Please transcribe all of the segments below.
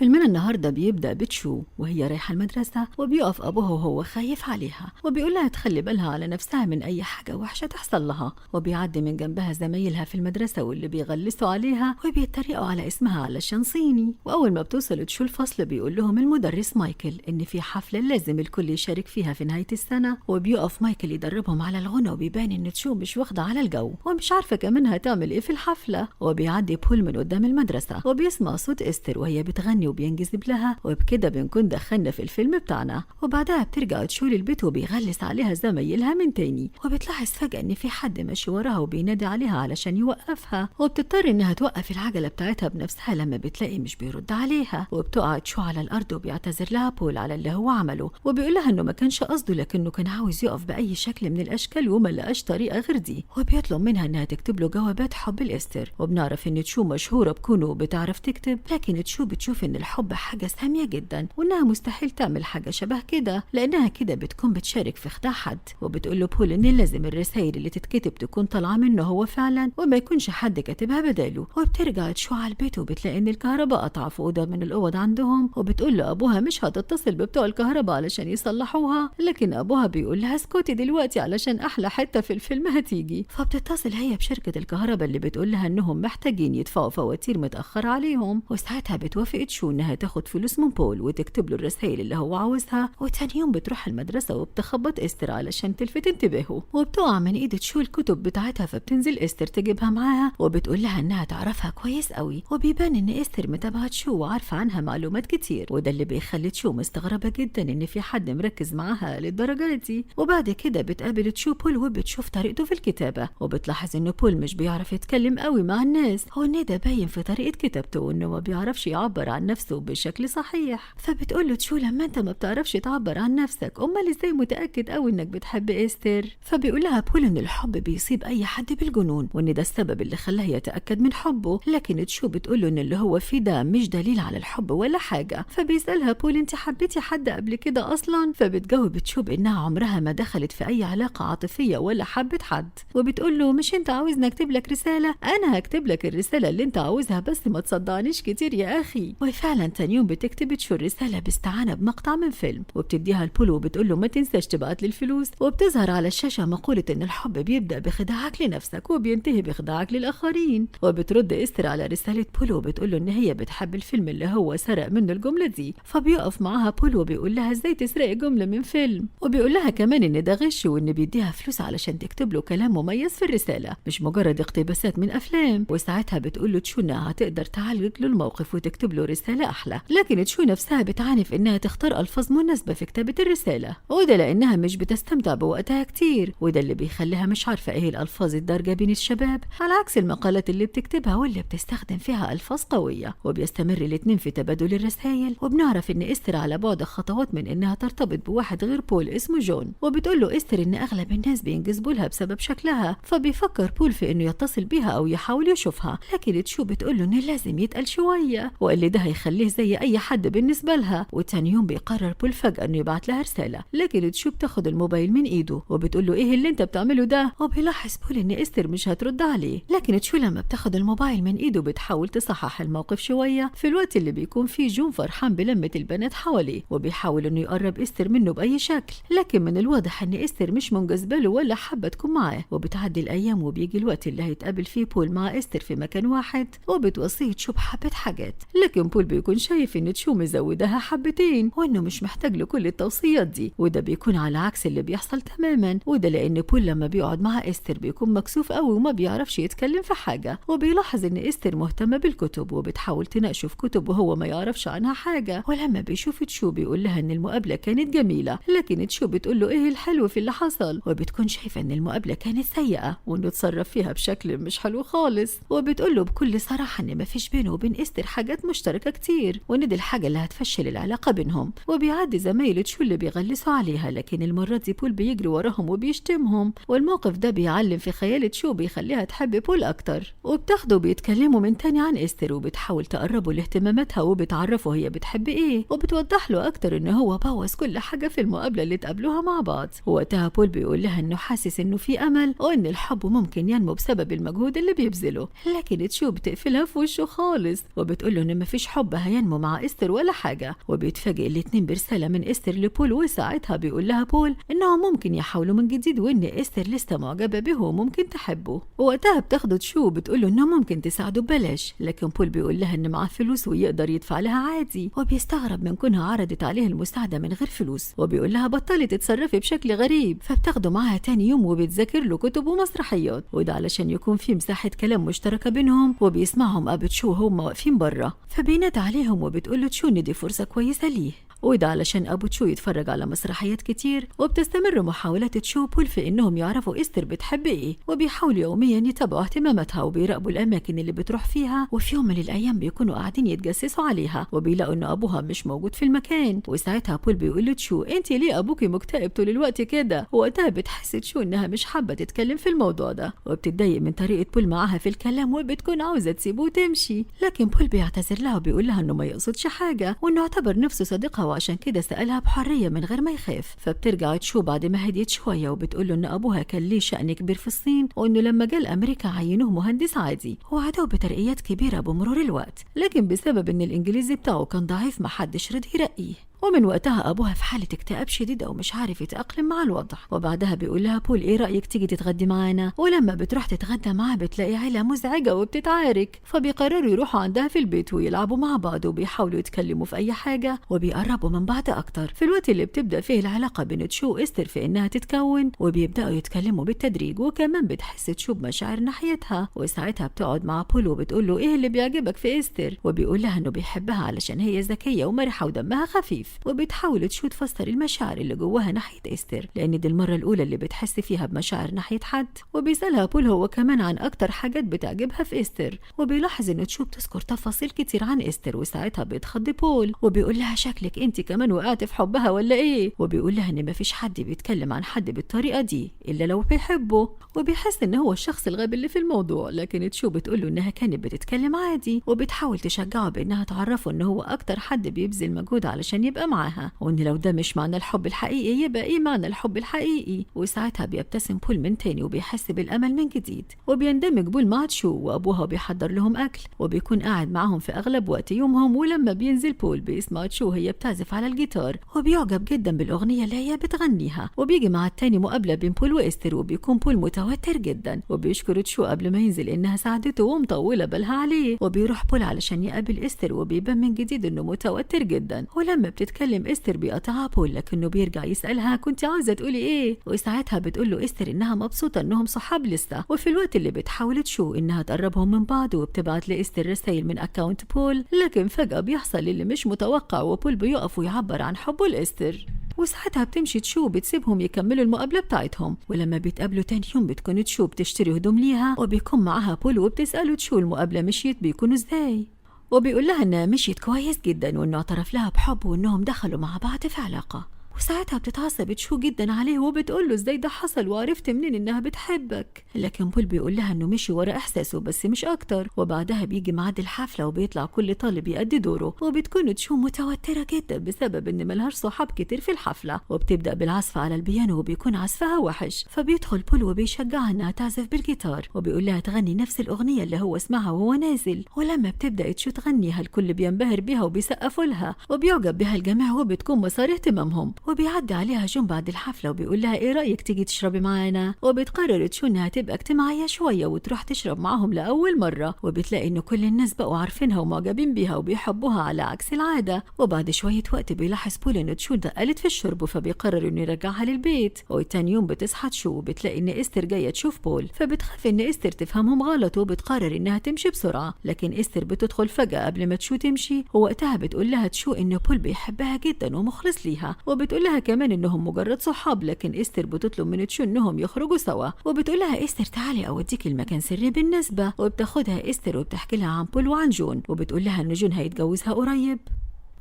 فيلمنا النهارده بيبدأ بتشو وهي رايحة المدرسة، وبيقف أبوها وهو خايف عليها وبيقول لها تخلي بالها على نفسها من أي حاجة وحشة تحصل لها. وبيعدي من جنبها زمايلها في المدرسة واللي بيغلسوا عليها وبيتريقوا على اسمها علشان صيني. وأول ما بتوصل تشو الفصل بيقول لهم المدرس مايكل إن في حفلة لازم الكل يشارك فيها في نهاية السنة، وبيقف مايكل يدربهم على الغنى وبيبان إن تشو مش واخدة على الجو ومش عارفة كمان هتعمل إيه في الحفلة. وبيعدي بول من قدام المدرسة وبيسمع صوت إستر وهي بتغني وبينجذب لها، وبكده بنكون دخلنا في الفيلم بتاعنا. وبعدها بترجع تشو للبيت وبيغلس عليها زمايلها من تاني، وبتلاحظ فجأة إن في حد ماشي وراها وبينادي عليها علشان يوقفها، وبتضطر إنها توقف العجلة بتاعتها بنفسها لما بتلاقي مش بيرد عليها. وبتقع تشو على الأرض وبيعتذر لها بول على اللي هو عمله، وبيقول لها إنه ما كانش قصده لكنه كان عاوز يقف بأي شكل من الأشكال وما لقاش طريقة غير دي. وبيطلب منها إنها تكتب له جوابات حب لإستر. وبنعرف إن تشو مشهورة بكونه بتعرف تكتب، لكن تشو بتشوف إن الحب حاجة سامية جدا وإنها مستحيل تعمل حاجة شبه كده لأنها كده بتكون بتشارك في خداع حد. وبتقول له بول إن لازم الرسائل اللي تتكتب تكون طالعة منه هو فعلا وما يكونش حد كاتبها بداله. وبترجع تشو على البيت وبتلاقي إن الكهرباء قطع في أوضة من الأوض عندهم، وبتقول له أبوها مش هتتصل ببتوع الكهرباء علشان يصلحوها، لكن أبوها بيقول لها اسكتي دلوقتي علشان أحلى حتة في الفيلم هتيجي. فبتتصل هي بشركة الكهرباء اللي بتقول لها إنهم محتاجين يدفعوا فواتير متأخرة عليهم، وساعتها بتوافق تشو إنها تاخد فلوس من بول وتكتب له الرسائل اللي هو عاوزها. وتاني يوم بتروح المدرسة وبتخبط إستر علشان تلفت انتباهه، وبتقع من إيد تشو الكتب بتاعتها، فبتنزل إستر تجيبها معاها وبتقول لها إنها تعرفها كويس قوي. وبيبان إن إستر متابعة تشو وعارفة عنها معلومات كتير، وده اللي بيخلي تشو مستغربة جدا إن في حد مركز معاها للدرجة دي. وبعد كده بتقابل تشو بول وبتشوف طريقته في الكتابة، وبتلاحظ إن بول مش بيعرف يتكلم قوي مع الناس، هو إن ده باين في طريقة كتابته وإنه ما بيعرفش يعبر عن نفسه بشكل صحيح. فبتقول له تشو لما انت ما بتعرفش تعبر عن نفسك امال ازاي متاكد قوي انك بتحب استر؟ فبيقول لها بول ان الحب بيصيب اي حد بالجنون وان ده السبب اللي خلاه يتاكد من حبه، لكن تشو بتقول له ان اللي هو فيه ده مش دليل على الحب ولا حاجه. فبيسالها بول انت حبيتي حد قبل كده اصلا؟ فبتجاوب تشو بانها عمرها ما دخلت في اي علاقه عاطفيه ولا حبت حد. وبتقول له مش انت عاوزني اكتب لك رساله؟ انا هكتب لك الرساله اللي انت عاوزها بس ما تصدعنيش كتير يا اخي. وفعلا تاني يوم بتكتب تشو الرساله باستعانه بمقطع من فيلم وبتديها لبول وبتقول له ما تنساش تبعت لي الفلوس. وبتظهر على الشاشه مقوله ان الحب بيبدا بخداعك لنفسك وبينتهي بخداعك للاخرين. وبترد استر على رساله بول وبتقول له ان هي بتحب الفيلم اللي هو سرق منه الجمله دي. فبيقف معاها بول وبيقول لها ازاي تسرقي جمله من فيلم، وبيقول لها كمان ان ده غش وان بيديها فلوس علشان تكتب له كلام مميز في الرساله مش مجرد اقتباسات من افلام. وساعتها بتقول له تشو انها هتقدر تعالج له الموقف وتكتب له رساله احلى، لكن تشو نفسها بتعاني في انها تختار الفاظ مناسبه في كتابه الرساله، وده لانها مش بتستمتع بوقتها كتير، وده اللي بيخليها مش عارفه ايه الالفاظ الدارجه بين الشباب على عكس المقالات اللي بتكتبها واللي بتستخدم فيها الفاظ قويه. وبيستمر الاتنين في تبادل الرسائل، وبنعرف ان استر على بعد خطوات من انها ترتبط بواحد غير بول اسمه جون. وبتقول له استر ان اغلب الناس بينجذبوا لها بسبب شكلها، فبيفكر بول في انه يتصل بيها او يحاول يشوفها، لكن تشو بتقول له انه لازم يتقل شويه واللي ده هيخليه زي اي حد بالنسبه لها. وتاني يوم بيقرر بول فجاه انه يبعت لها رساله، لكن تشو بتاخد الموبايل من ايده وبتقول له ايه اللي انت بتعمله ده. وبيلاحظ بول ان استر مش هترد عليه، لكن تشو لما بتاخد الموبايل من ايده بتحاول تصحح الموقف شويه في الوقت اللي بيكون فيه جون فرحان بلمه البنات حواليه وبيحاول انه يقرب استر منه باي شكل، لكن من الواضح ان استر مش منجذبه له ولا حابه تكون معاه. وبتعدي الايام وبيجي الوقت اللي هيتقابل فيه بول مع استر في مكان واحد، وبتوصيه تشو بحبه حاجات، لكن بول بيكون شايف ان تشو مزودها حبتين وانه مش محتاج لكل التوصيات دي، وده بيكون على عكس اللي بيحصل تماما، وده لان بول لما بيقعد مع استر بيكون مكسوف قوي وما بيعرفش يتكلم في حاجه. وبيلاحظ ان استر مهتمه بالكتب وبتحاول تناقشه في كتب وهو ما يعرفش عنها حاجه، ولما بيشوف تشو بيقول لها ان المقابله كانت جميله، لكن تشو بتقول له ايه الحلو في اللي حصل، وبتكون شايفه ان المقابله كانت سيئه وانه اتصرف فيها بشكل مش حلو خالص. وبتقول له بكل صراحه ان مفيش بينه وبين استر حاجات مشتركه كتير وان دي الحاجه اللي هتفشل العلاقه بينهم. وبيعدي زمايل تشو اللي بيغلسوا عليها، لكن المره دي بول بيجري وراهم وبيشتمهم، والموقف ده بيعلم في خيال تشو بيخليها تحب بول اكتر. وبتاخده بيتكلموا من تاني عن استر وبتحاول تقربه لاهتماماتها وبتعرفه هي بتحب ايه، وبتوضح له اكتر ان هو بوظ كل حاجه في المقابله اللي اتقابلوها مع بعض. ووقتها بول بيقول لها انه حاسس انه في امل وان الحب ممكن ينمو بسبب المجهود اللي بيبذله، لكن تشو بتقفلها في وشه خالص وبتقول له ان مفيش حب حبها ينمو مع إستر ولا حاجة. وبيتفاجئ الاتنين برسالة من إستر لبول، وساعتها بيقول لها بول إنهم ممكن يحاولوا من جديد وإن إستر لسه معجبة به وممكن تحبه. ووقتها بتاخده تشو وبتقول له إنه ممكن تساعده ببلاش، لكن بول بيقول لها إن معاه فلوس ويقدر يدفع لها عادي. وبيستغرب من كونها عرضت عليه المساعدة من غير فلوس، وبيقول لها بطلي تتصرفي بشكل غريب. فبتاخده معاها تاني يوم وبتذاكر له كتب ومسرحيات، وده علشان يكون في مساحة كلام مشتركة بينهم. وبيسمعهم أبو تشو وهم واقفين بره، فبينادى عليهم وبتقول له تشو إن دي فرصة كويسة ليه، وده علشان أبو تشو يتفرج على مسرحيات كتير. وبتستمر محاولات تشو وبول في إنهم يعرفوا إستر بتحب إيه، وبيحاولوا يوميا يتابعوا اهتماماتها وبيراقبوا الأماكن اللي بتروح فيها. وفي يوم من الأيام بيكونوا قاعدين يتجسسوا عليها وبيلاقوا إن أبوها مش موجود في المكان. وساعتها بول بيقول له تشو أنت ليه أبوكي مكتئب طول الوقت كده؟ وقتها بتحس تشو إنها مش حابة تتكلم في الموضوع ده، وبتتضايق من طريقة بول معاها في الكلام وبتكون عاوزة تسيبه وتمشي. لكن بول بيعتذر لها وبيقول لها إنه ما يقصدش حاجة، وإنه اعتبر نفسه صديقها وعشان كده سألها بحرية من غير ما يخاف. فبترجع تشو بعد ما هديت شوية وبتقوله إن أبوها كان ليه شأن كبير في الصين، وإنه لما جه لأمريكا عينوه مهندس عادي، وعدوه بترقيات كبيرة بمرور الوقت، لكن بسبب إن الإنجليزي بتاعه كان ضعيف محدش رضي يرقيه. ومن وقتها أبوها في حالة اكتئاب شديدة ومش عارف يتأقلم مع الوضع. وبعدها بيقول لها بول إيه رأيك تيجي تتغدي معانا؟ ولما بتروح تتغدى معاه بتلاقي عيلة مزعجة وبتتعارك، فبيقرروا يروحوا عندها في البيت ويلعبوا مع بعض وبيحاولوا يتكلموا في أي حاجة وبيقربوا من بعض أكتر. في الوقت اللي بتبدأ فيه العلاقة بين تشو وإستر في إنها تتكون، وبيبدأوا يتكلموا بالتدريج، وكمان بتحس تشو بمشاعر ناحيتها. وساعتها بتقعد مع بول وبتقول له إيه اللي بيعجبك في إستر، وبيقول لها إنه بيحبها علشان هي ذكية ومرحة ودمها خفيف. وبتحاول تشو تفسر المشاعر اللي جواها ناحية إستر، لأن دي المرة الأولى اللي بتحس فيها بمشاعر ناحية حد. وبيسألها بول هو كمان عن أكتر حاجات بتعجبها في إستر، وبيلاحظ إن تشو بتذكر تفاصيل كتير عن إستر. وساعتها بيتخض بول وبيقول لها شكلك أنت كمان وقعت في حبها ولا إيه؟ وبيقول لها إن مفيش حد بيتكلم عن حد بالطريقة دي إلا لو بيحبه، وبيحس إن هو الشخص الغبي اللي في الموضوع. لكن تشو بتقول له إنها كانت بتتكلم عادي، وبتحاول تشجعه بإنها تعرفه إن هو أكتر حد بيبذل مجهود علشان يبقى معاها، وإن لو ده مش معنى الحب الحقيقي يبقى إيه معنى الحب الحقيقي. وساعتها بيبتسم بول من تاني وبيحس بالأمل من جديد. وبيندمج بول مع تشو وأبوها بيحضر لهم أكل، وبيكون قاعد معهم في أغلب وقت يومهم. ولما بينزل بول بيسمع تشو هي بتعزف على الجيتار، وبيعجب جدا بالأغنية اللي هي بتغنيها. وبيجي مع التاني مقابلة بين بول وإستر، وبيكون بول متوتر جدا وبيشكر تشو قبل ما ينزل إنها ساعدته ومطولة بالها عليه. وبيروح بول علشان يقابل إستر، وبيبان من جديد إنه متوتر جدا. ولما بتتكلم إستر بيقطعها بول، لكنه بيرجع يسألها كنت عاوزة تقولي إيه؟ وساعتها بتقول له إستر إنها مبسوطة إنهم صحاب لسه. وفي الوقت اللي بتحاول تشو إنها تقربهم من بعض، وبتبعت لإستر رسائل من أكاونت بول، لكن فجأة بيحصل اللي مش متوقع، وبول بيقف ويعبر عن حبه لإستر. وساعتها بتمشي تشو بتسيبهم يكملوا المقابلة بتاعتهم. ولما بيتقابلوا تاني يوم بتكون تشو بتشتري هدوم ليها، وبيكون معاها بول وبتسأله تشو المقابلة مشيت بيكونوا ازاي، وبيقول لها انها مشيت كويس جدا وانه اعترف لها بحب وانهم دخلوا مع بعض في علاقة. وساعتها بتتعصب تشو جدا عليه وبتقول له ازاي ده حصل وعرفت منين انها بتحبك. لكن بول بيقول لها انه مشي ورا احساسه بس مش اكتر. وبعدها بيجي ميعاد الحفله وبيطلع كل طالب يأدي دوره، وبتكون تشو متوتره جدا بسبب ان ملهاش صحاب كتير في الحفله. وبتبدا بالعزف على البيانو وبيكون عزفها وحش، فبيدخل بول وبيشجعها انها تعزف بالجيتار، وبيقول لها تغني نفس الاغنيه اللي هو سمعها وهو نازل. ولما بتبدا تشو تغنيها الكل بينبهر بيها وبيسقفوا لها وبيعجب بها الجميع، وبتكون مسار اهتمامهم. وبيعدي عليها جون بعد الحفلة وبيقول لها ايه رأيك تيجي تشربي معانا؟ وبتقرر تشو انها تبقى اجتماعية شوية وتروح تشرب معاهم لأول مرة، وبتلاقي انه كل الناس بقوا عارفينها ومعجبين بيها وبيحبوها على عكس العادة. وبعد شوية وقت بيلاحظ بول ان تشو دقلت في الشرب، فبيقرر انه يرجعها للبيت. وتاني يوم بتصحى تشو وبتلاقي ان استر جاية تشوف بول، فبتخاف ان استر تفهمهم غلط وبتقرر انها تمشي بسرعة. لكن استر بتدخل فجأة قبل ما تشو تمشي، ووقتها بتقول لها تشو ان بول بيحبها جدا ومخلص ليها، وبتقول لها كمان انهم مجرد صحاب. لكن استر بتطلب من تشو انهم يخرجوا سوا، وبتقول لها استر تعالي اوديكي المكان سري بالنسبه. وبتاخدها استر وبتحكي لها عن بول وعن جون، وبتقول لها ان جون هيتجوزها قريب.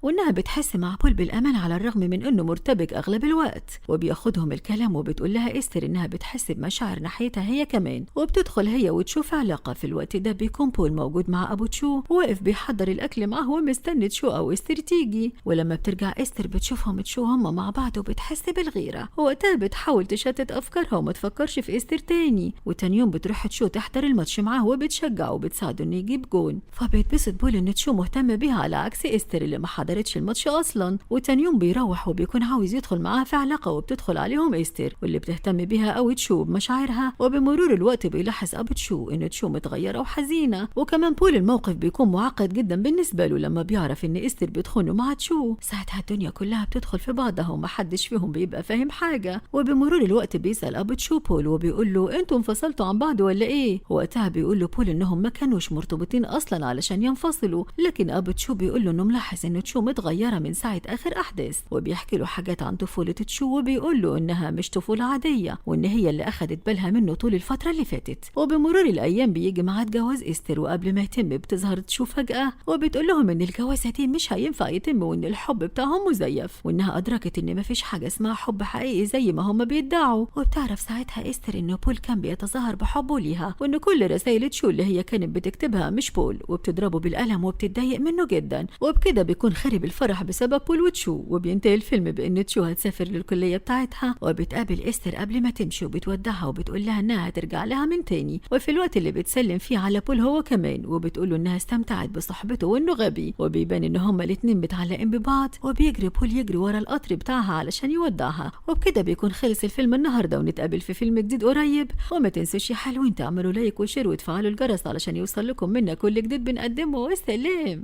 وإنها بتحس مع بول بالأمان على الرغم من إنه مرتبك أغلب الوقت. وبياخدهم الكلام وبتقول لها إستر إنها بتحس بمشاعر ناحيتها هي كمان، وبتدخل هي وتشو في علاقة. في الوقت ده بيكون بول موجود مع أبو تشو واقف بيحضر الأكل معه ومستني تشو أو إستر تيجي. ولما بترجع إستر بتشوفهم تشو هما مع بعض وبتحس بالغيرة، ووقتها بتحاول تشتت أفكارها وما تفكرش في إستر تاني. وتاني يوم بتروح تشو تحضر الماتش معاه وبتشجعه وبتساعده إنه يجيب جون. فبيتبسط بول إن تشو مهتمة بيها على عكس إستر اللي ما حضرتش الماتش أصلا. وتاني يوم بيروح وبيكون عاوز يدخل معاها في علاقة، وبتدخل عليهم إستر واللي بتهتم بيها أوي تشو بمشاعرها. وبمرور الوقت بيلاحظ أبو تشو إن تشو متغيرة وحزينة. وكمان بول الموقف بيكون معقد جدا بالنسبة له لما بيعرف إن إستر بتخونه مع تشو. ساعتها الدنيا كلها بتدخل في بعضها ومحدش فيهم بيبقى فاهم حاجة. وبمرور الوقت بيسأل أبو تشو بول وبيقول له انتوا انفصلتوا عن بعض ولا إيه؟ وقتها بيقول له بول إنهم ما كانوش مرتبطين أصلا علشان ينفصلوا، لكن أبو تشو بيقول له إنه ملاحظ إن تشو متغيرة من ساعة آخر أحداث. وبيحكي له حاجات عن طفولة تشو وبيقول له إنها مش طفولة عادية، وإن هي اللي أخدت بالها منه طول الفترة اللي فاتت. وبمرور الأيام بيجي ميعاد جواز إستر، وقبل ما يتم بتظهر تشو فجأة وبتقول لهم إن الجوازة دي مش هينفع يتم وإن الحب بتاعهم مزيف، وإنها أدركت إن مفيش حاجة اسمها حب حقيقي زي ما هم بيدعوا. وبتعرف ساعتها إستر إن بول كان بيتظاهر بحبه ليها، وإن كل رسائل تشو اللي هي كانت بتكتبها مش بول، وبتضربه بالقلم وبتتضايق منه جدا. وبكده بيكون خرب الفرح بسبب بول وتشو. وبينتهي الفيلم بإن تشو هتسافر للكلية بتاعتها، وبتقابل إستر قبل ما تمشي وبتودعها وبتقول لها إنها هترجع لها من تاني. وفي الوقت اللي بتسلم فيه على بول هو كمان، وبتقول له إنها استمتعت بصحبته وإنه غبي. وبيبان إن هما الاتنين متعلقين ببعض، وبيجري بول يجري ورا القطر بتاعها علشان يودعها. وبكده بيكون خلص الفيلم النهارده، ونتقابل في فيلم جديد قريب. وما تنسوش يا حلوين تعملوا لايك وشير وتفعلوا الجرس علشان يوصل لكم منا كل جديد بنقدمه. والسلام.